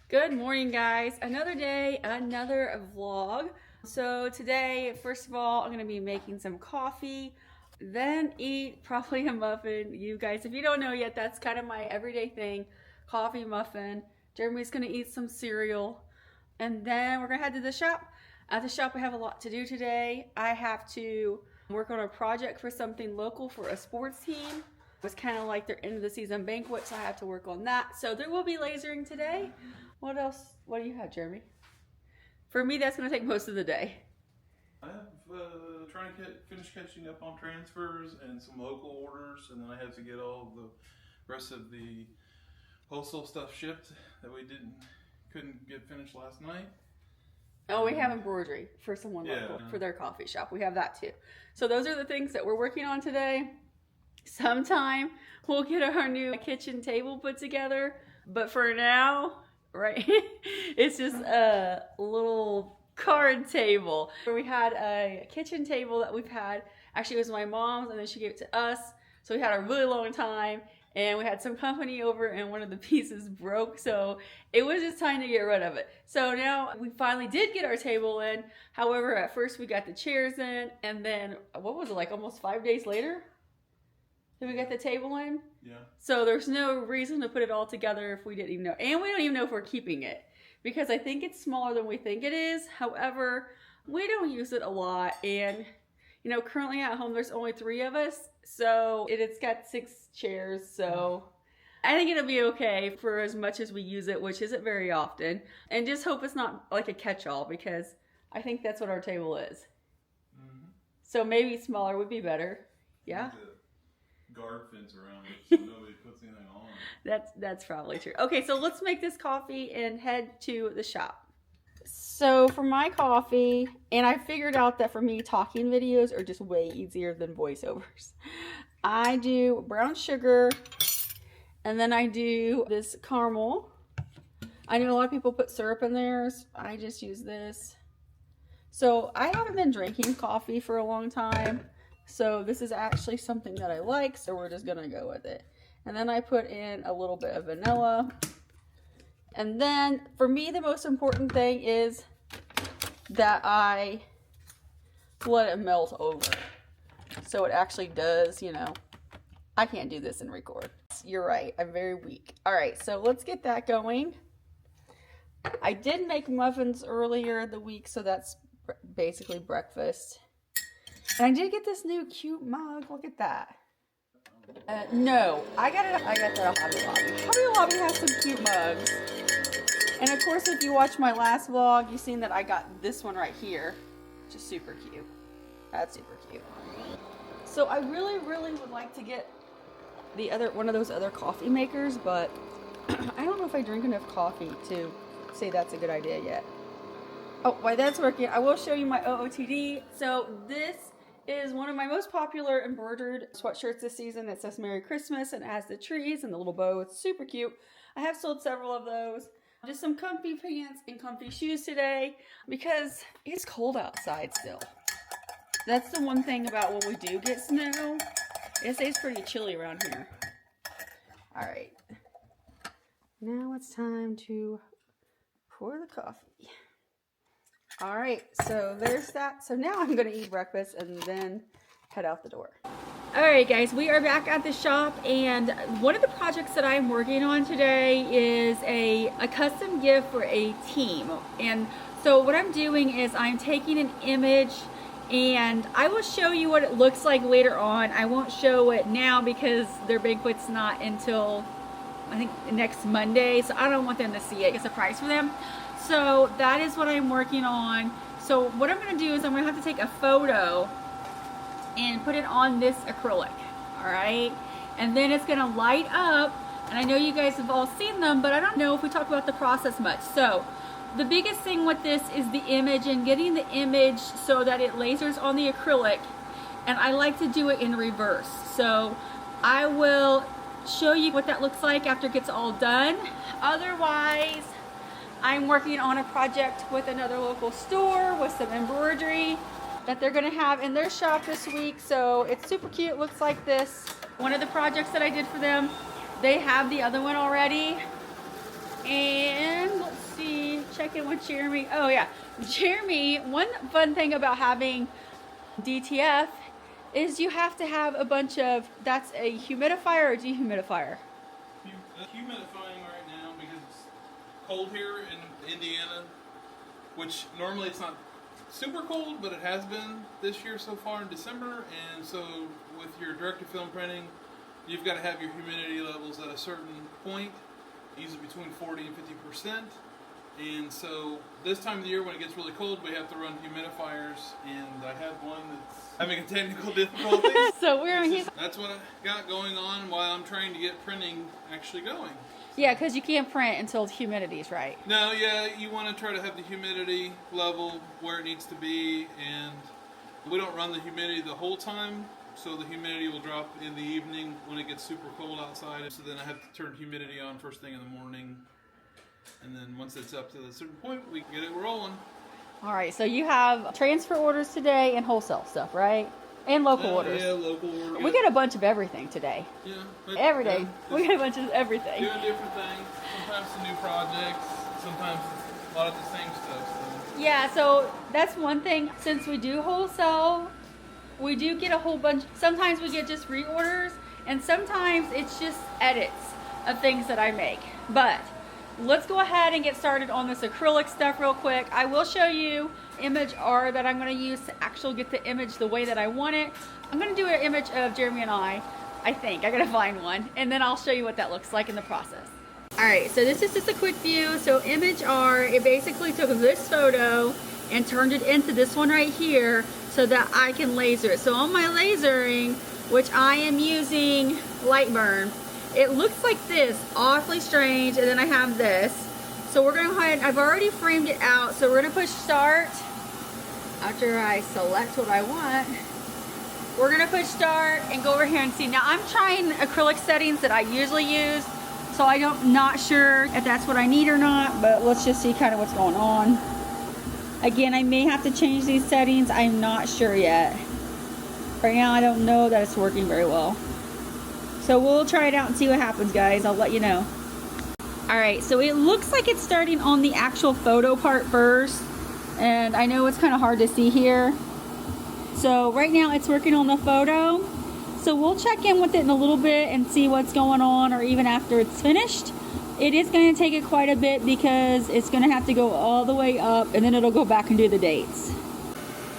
Good morning, guys. Another day, another vlog. So today, first of all, I'm gonna be making some coffee, then eat probably a muffin. You guys, if you don't know yet, that's kind of my everyday thing, coffee, muffin. Jeremy's gonna eat some cereal, and then we're gonna head to the shop. At the shop, I have a lot to do today. I have to work on a project for something local for a sports team. It's kind of like their end of the season banquet, so I have to work on that. So there will be lasering today. What else? What do you have, Jeremy? For me, that's going to take most of the day. I have trying to finish catching up on transfers and some local orders, and then I have to get all the rest of the postal stuff shipped that we couldn't get finished last night. Oh, we have embroidery for someone local for their coffee shop. We have that too. So those are the things that we're working on today. Sometime we'll get our new kitchen table put together, but for now, right, it's just a little card table. We had a kitchen table that we've had, actually it was my mom's, and then she gave it to us, so we had a really long time, and we had some company over and one of the pieces broke, so it was just time to get rid of it. So now we finally did get our table in. However, at first we got the chairs in, and then what was it, like almost 5 days later did we get the table in? Yeah. So there's no reason to put it all together if we didn't even know. And we don't even know if we're keeping it, because I think it's smaller than we think it is. However, we don't use it a lot. And, you know, currently at home, there's only 3 of us. So it's got 6 chairs. So I think it'll be okay for as much as we use it, which isn't very often. And just hope it's not like a catch-all, because I think that's what our table is. Mm-hmm. So maybe smaller would be better. Yeah. Guard fence around it so nobody puts anything on it. That's probably true. Okay, so let's make this coffee and head to the shop. So for my coffee, and I figured out that for me, talking videos are just way easier than voiceovers. I do brown sugar, and then I do this caramel. I know a lot of people put syrup in theirs. I just use this. So I haven't been drinking coffee for a long time. So this is actually something that I like, so we're just gonna go with it. And then I put in a little bit of vanilla. And then for me, the most important thing is that I let it melt over. So it actually does, you know, I can't do this and record. You're right, I'm very weak. All right, so let's get that going. I did make muffins earlier in the week, so that's basically breakfast. And I did get this new cute mug. Look at that. No, I got that at Hobby Lobby. Hobby Lobby has some cute mugs. And of course, if you watch my last vlog, you've seen that I got this one right here, which is super cute. That's super cute. So I really would like to get one of those other coffee makers, but I don't know if I drink enough coffee to say that's a good idea yet. Oh, while that's working, I will show you my OOTD. So this is one of my most popular embroidered sweatshirts this season. It says Merry Christmas and has the trees and the little bow. It's super cute. I have sold several of those. Just some comfy pants and comfy shoes today because it's cold outside still. That's the one thing about when we do get snow. It stays pretty chilly around here. All right. Now it's time to pour the coffee. All right, so there's that. So now I'm gonna eat breakfast and then head out the door. All right, guys, we are back at the shop, and one of the projects that I'm working on today is a custom gift for a team. And so what I'm doing is I'm taking an image, and I will show you what it looks like later on. I won't show it now because their banquet's not until, I think, next Monday, so I don't want them to see it. It's a surprise for them. So that is what I'm working on. So what I'm going to do is I'm going to have to take a photo and put it on this acrylic. All right. And then it's going to light up. And I know you guys have all seen them, but I don't know if we talk about the process much. So the biggest thing with this is the image and getting the image so that it lasers on the acrylic. And I like to do it in reverse. So I will show you what that looks like after it gets all done. Otherwise, I'm working on a project with another local store with some embroidery that they're gonna have in their shop this week. So it's super cute, looks like this. One of the projects that I did for them, they have the other one already. And let's check in with Jeremy. Oh yeah, Jeremy, one fun thing about having DTF is you have to have a bunch of, that's a humidifier or dehumidifier? Humidifying right now because it's cold here in Indiana, which normally it's not super cold, but it has been this year so far in December. And so with your direct-to-film printing, you've got to have your humidity levels at a certain point, usually between 40 and 50%. And so this time of the year when it gets really cold, we have to run humidifiers, and I have one that's having a technical difficulty. So that's what I got going on while I'm trying to get printing actually going. Yeah, because you can't print until the humidity's right. No, yeah, you want to try to have the humidity level where it needs to be, and we don't run the humidity the whole time, so the humidity will drop in the evening when it gets super cold outside. So then I have to turn humidity on first thing in the morning, and then once it's up to a certain point, we can get it rolling. All right, so you have transfer orders today and wholesale stuff, right? And local orders. Yeah, local orders. We get a bunch of everything today. Yeah. Every day. We get a bunch of everything. Doing different things. Sometimes some new projects. Sometimes it's a lot of the same stuff. So. Yeah, so that's one thing. Since we do wholesale, we do get a whole bunch. Sometimes we get just reorders, and sometimes it's just edits of things that I make. But let's go ahead and get started on this acrylic stuff real quick. I will show you image art that I'm going to use to actually get the image the way that I want it. I'm going to do an image of Jeremy and I think. I got to find one, and then I'll show you what that looks like in the process. Alright, so this is just a quick view. So image art, it basically took this photo and turned it into this one right here so that I can laser it. So on my lasering, which I am using Lightburn, it looks like this, awfully strange, and then I have this. So we're going to go ahead, I've already framed it out, so we're going to push start. After I select what I want, we're going to push start and go over here and see. Now I'm trying acrylic settings that I usually use, so I'm not sure if that's what I need or not, but let's just see kind of what's going on. Again, I may have to change these settings, I'm not sure yet. Right now I don't know that it's working very well. So we'll try it out and see what happens, guys. I'll let you know. Alright, so it looks like it's starting on the actual photo part first. And I know it's kind of hard to see here. So right now it's working on the photo. So we'll check in with it in a little bit and see what's going on, or even after it's finished. It is going to take it quite a bit because it's going to have to go all the way up, and then it'll go back and do the dates.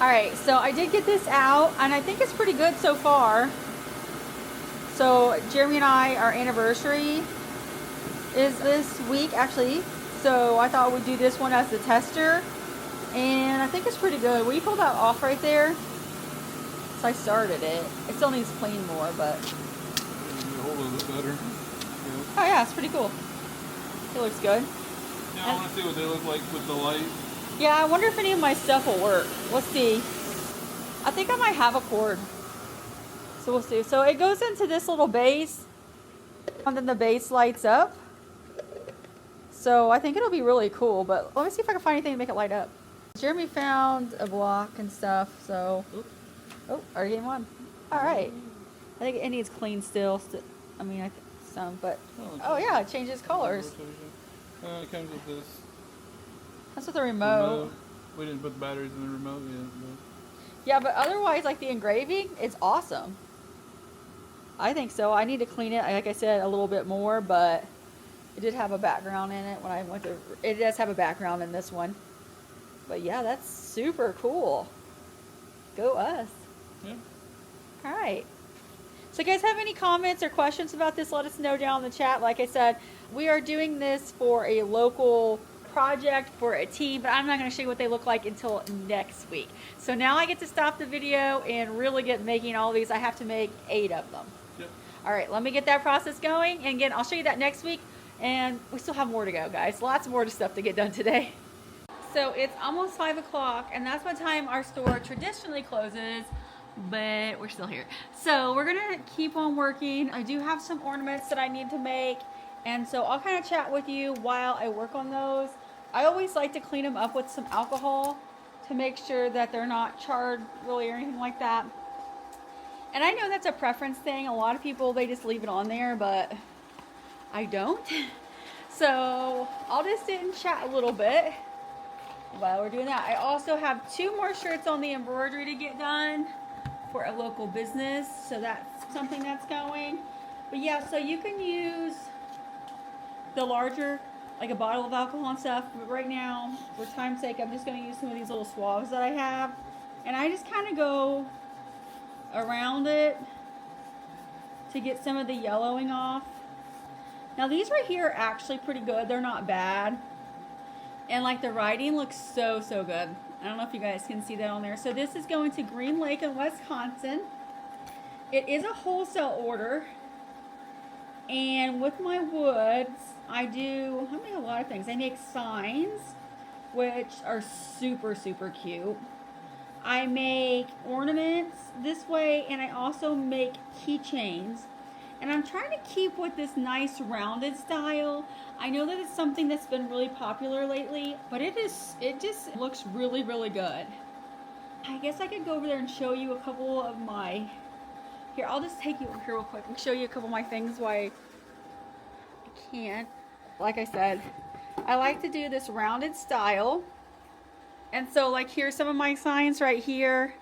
Alright, so I did get this out, and I think it's pretty good so far. So Jeremy and I, our anniversary is this week actually, so I thought we'd do this one as the tester, and I think it's pretty good. Will you pull that off right there? So I started it. It still needs to clean more, but Hold a little bit better. Yeah. Oh yeah, it's pretty cool. It looks good. Yeah, I want to see what they look like with the light. Yeah, I wonder if any of my stuff will work. Let's see. I think I might have a cord. So we'll see. So it goes into this little base, and then the base lights up. So I think it'll be really cool, but let me see if I can find anything to make it light up. Jeremy found a block and stuff, so... Oh, already getting one. Alright. I think it needs clean still. I mean, some, but... Oh yeah, it changes colors. It comes with this. That's with the remote. We didn't put the batteries in the remote yet. But. Yeah, but otherwise, like the engraving, it's awesome. I think so. I need to clean it, like I said, a little bit more, but it did have a background in it when I went to... It does have a background in this one. But yeah, that's super cool. Go us. Yeah. Alright. So if you guys have any comments or questions about this, let us know down in the chat. Like I said, we are doing this for a local project for a team, but I'm not going to show you what they look like until next week. So now I get to stop the video and really get making all these. I have to make 8 of them. Yep. Alright, let me get that process going. And again, I'll show you that next week. And we still have more to go, guys. Lots more stuff to get done today. So it's almost 5 o'clock, and that's what time our store traditionally closes, but we're still here. So we're gonna keep on working. I do have some ornaments that I need to make, and so I'll kind of chat with you while I work on those. I always like to clean them up with some alcohol to make sure that they're not charred really or anything like that. And I know that's a preference thing. A lot of people, they just leave it on there, but I don't. So I'll just sit and chat a little bit while we're doing that, I also have 2 more shirts on the embroidery to get done for a local business. So that's something that's going. But yeah, so you can use the larger, like a bottle of alcohol and stuff. But right now, for time's sake, I'm just going to use some of these little swabs that I have. And I just kind of go around it to get some of the yellowing off. Now these right here are actually pretty good. They're not bad. And like the writing looks so, so good. I don't know if you guys can see that on there. So this is going to Green Lake in Wisconsin. It is a wholesale order. And with my woods, I make a lot of things. I make signs, which are super, super cute. I make ornaments this way, and I also make keychains. And I'm trying to keep with this nice rounded style. I know that it's something that's been really popular lately, but it just looks really, really good. I guess I could go over there and show you a couple of my, here, I'll just take you over here real quick and show you a couple of my things why I can't. Like I said, I like to do this rounded style. And so like here's some of my signs right here.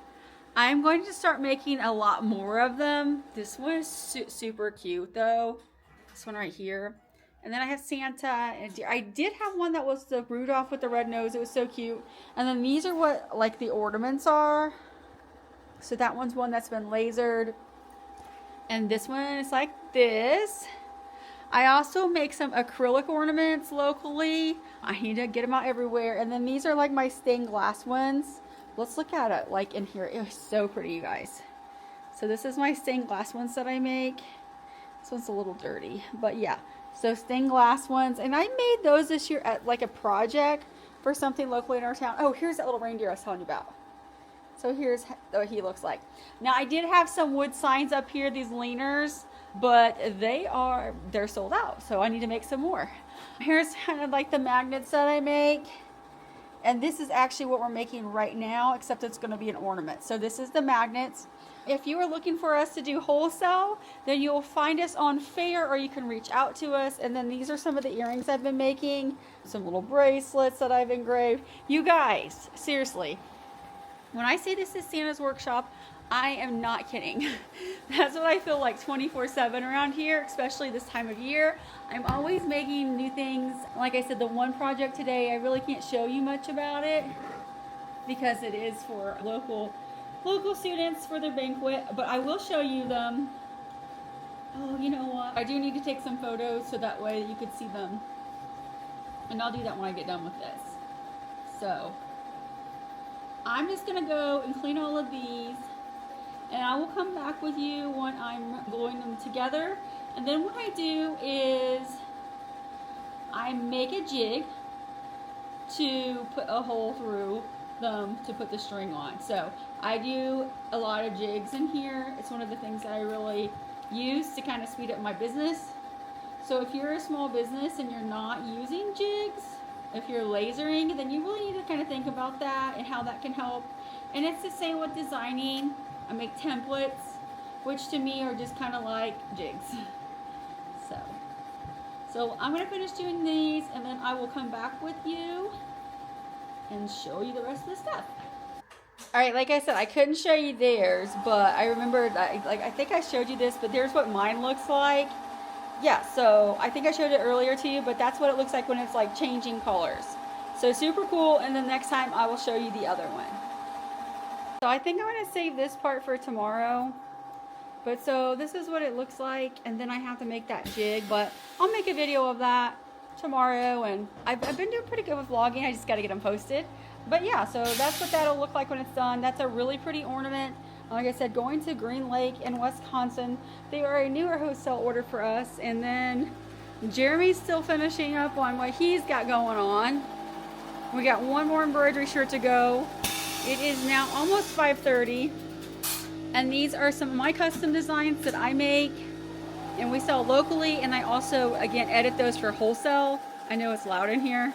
I'm going to start making a lot more of them. This one is super cute though. This one right here. And then I have Santa. And I did have one that was the Rudolph with the red nose. It was so cute. And then these are what like the ornaments are. So that one's one that's been lasered. And this one is like this. I also make some acrylic ornaments locally. I need to get them out everywhere. And then these are like my stained glass ones. Let's look at it like in here. It was so pretty, you guys. So this is my stained glass ones that I make. This one's a little dirty, but yeah. So stained glass ones. And I made those this year at like a project for something locally in our town. Oh, here's that little reindeer I was telling you about. So here's what he looks like. Now I did have some wood signs up here, these leaners, but they're sold out. So I need to make some more. Here's kind of like the magnets that I make. And this is actually what we're making right now, except it's going to be an ornament. So this is the magnets. If you are looking for us to do wholesale, then you'll find us on Fair, or you can reach out to us. And then these are some of the earrings I've been making. Some little bracelets that I've engraved. You guys, seriously, when I say this is Santa's workshop, I am not kidding. That's what I feel like 24/7 around here, especially this time of year. I'm always making new things. Like I said, the one project today, I really can't show you much about it because it is for local students for their banquet, but I will show you them. Oh, you know what? I do need to take some photos so that way you could see them. And I'll do that when I get done with this. So I'm just gonna go and clean all of these. And I will come back with you when I'm gluing them together. And then what I do is I make a jig to put a hole through them to put the string on. So I do a lot of jigs in here. It's one of the things that I really use to kind of speed up my business. So if you're a small business and you're not using jigs, if you're lasering, then you really need to kind of think about that and how that can help. And it's the same with designing. I make templates, which to me are just kind of like jigs. So I'm going to finish doing these, and then I will come back with you and show you the rest of the stuff. Alright, like I said, I couldn't show you theirs, but I remembered, I think I showed you this, but there's what mine looks like. Yeah, so I think I showed it earlier to you, but that's what it looks like when it's like changing colors. So super cool, and then next time I will show you the other one. So I think I'm going to save this part for tomorrow. But so this is what it looks like, and then I have to make that jig, but I'll make a video of that tomorrow, and I've been doing pretty good with vlogging. I just got to get them posted. But yeah, so that's what that'll look like when it's done. That's a really pretty ornament. Like I said, going to Green Lake in Wisconsin. They are a newer wholesale order for us, and then Jeremy's still finishing up on what he's got going on. We got one more embroidery shirt to go. It is now almost 5:30. And these are some of my custom designs that I make and we sell locally, and I also, again, edit those for wholesale. I know it's loud in here.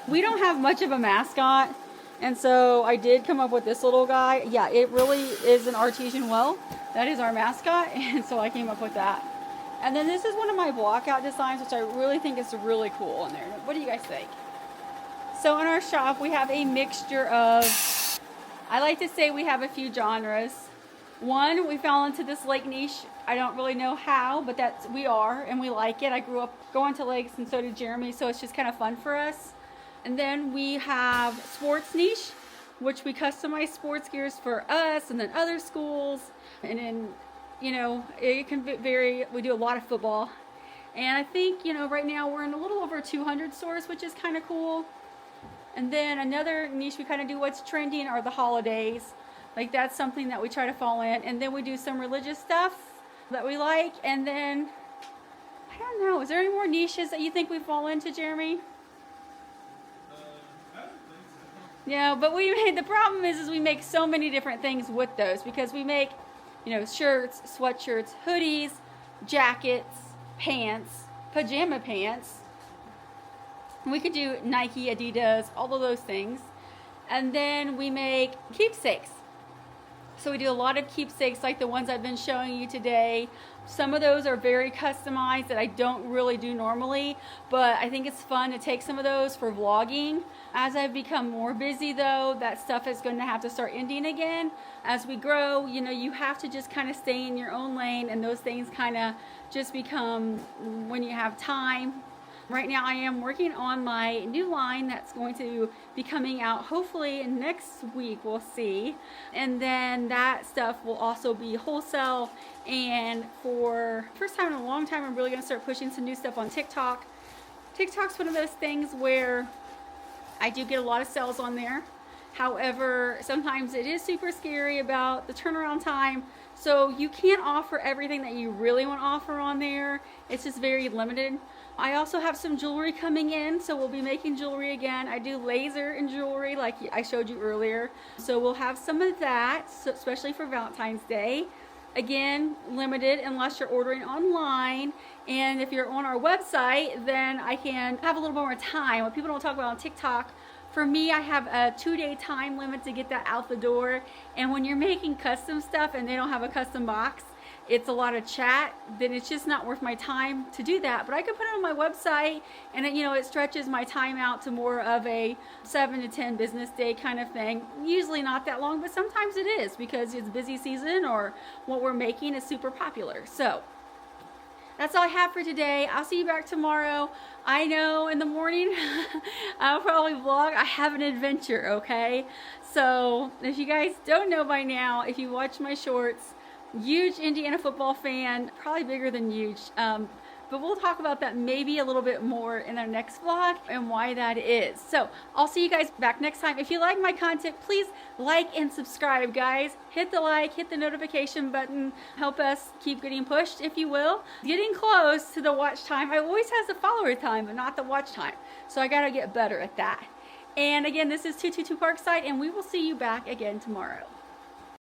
We don't have much of a mascot, and so I did come up with this little guy. Yeah, it really is an artesian well. That is our mascot, and so I came up with that. And then this is one of my blockout designs, which I really think is really cool in there. What do you guys think? So in our shop, we have a mixture of, I like to say we have a few genres. One, we fell into this lake niche. I don't really know how, but we are, and we like it. I grew up going to lakes, and so did Jeremy, so it's just kind of fun for us. And then we have sports niche, which we customize sports gears for us and then other schools. And then, you know, it can vary. We do a lot of football. And I think, you know, right now we're in a little over 200 stores, which is kind of cool. And then another niche we kind of do what's trending are the holidays. Like that's something that we try to fall in. And then we do some religious stuff that we like. And then, I don't know, is there any more niches that you think we fall into, Jeremy? I don't think so. Yeah, but the problem is we make so many different things with those, because we make, you know, shirts, sweatshirts, hoodies, jackets, pants, pajama pants. We could do Nike, Adidas, all of those things. And then we make keepsakes. So we do a lot of keepsakes like the ones I've been showing you today. Some of those are very customized that I don't really do normally, but I think it's fun to take some of those for vlogging. As I've become more busy though, that stuff is going to have to start ending again. As we grow, you know, you have to just kind of stay in your own lane, and those things kind of just become when you have time. Right now I am working on my new line that's going to be coming out hopefully next week, we'll see. And then that stuff will also be wholesale, and for the first time in a long time I'm really going to start pushing some new stuff on TikTok. TikTok's one of those things where I do get a lot of sales on there. However, sometimes it is super scary about the turnaround time. So you can't offer everything that you really want to offer on there. It's just very limited. I also have some jewelry coming in, so we'll be making jewelry again. I do laser and jewelry like I showed you earlier. So we'll have some of that, especially for Valentine's Day. Again, limited unless you're ordering online. And if you're on our website, then I can have a little more time. What people don't talk about on TikTok, for me, I have a 2-day time limit to get that out the door. And when you're making custom stuff and they don't have a custom box, it's a lot of chat, then it's just not worth my time to do that. But I could put it on my website, and it stretches my time out to more of a 7 to 10 business day kind of thing. Usually not that long, but sometimes it is, because it's busy season or what we're making is super popular. So that's all I have for today. I'll see you back tomorrow. I know in the morning I'll probably vlog. I have an adventure, okay? So if you guys don't know by now, if you watch my shorts, huge Indiana football fan, probably bigger than huge. But we'll talk about that maybe a little bit more in our next vlog and why that is. So I'll see you guys back next time. If you like my content, please like and subscribe, guys. Hit the like, hit the notification button. Help us keep getting pushed, if you will. Getting close to the watch time. I always has the follower time, but not the watch time. So I gotta get better at that. And again, this is 222 Parkside, and we will see you back again tomorrow.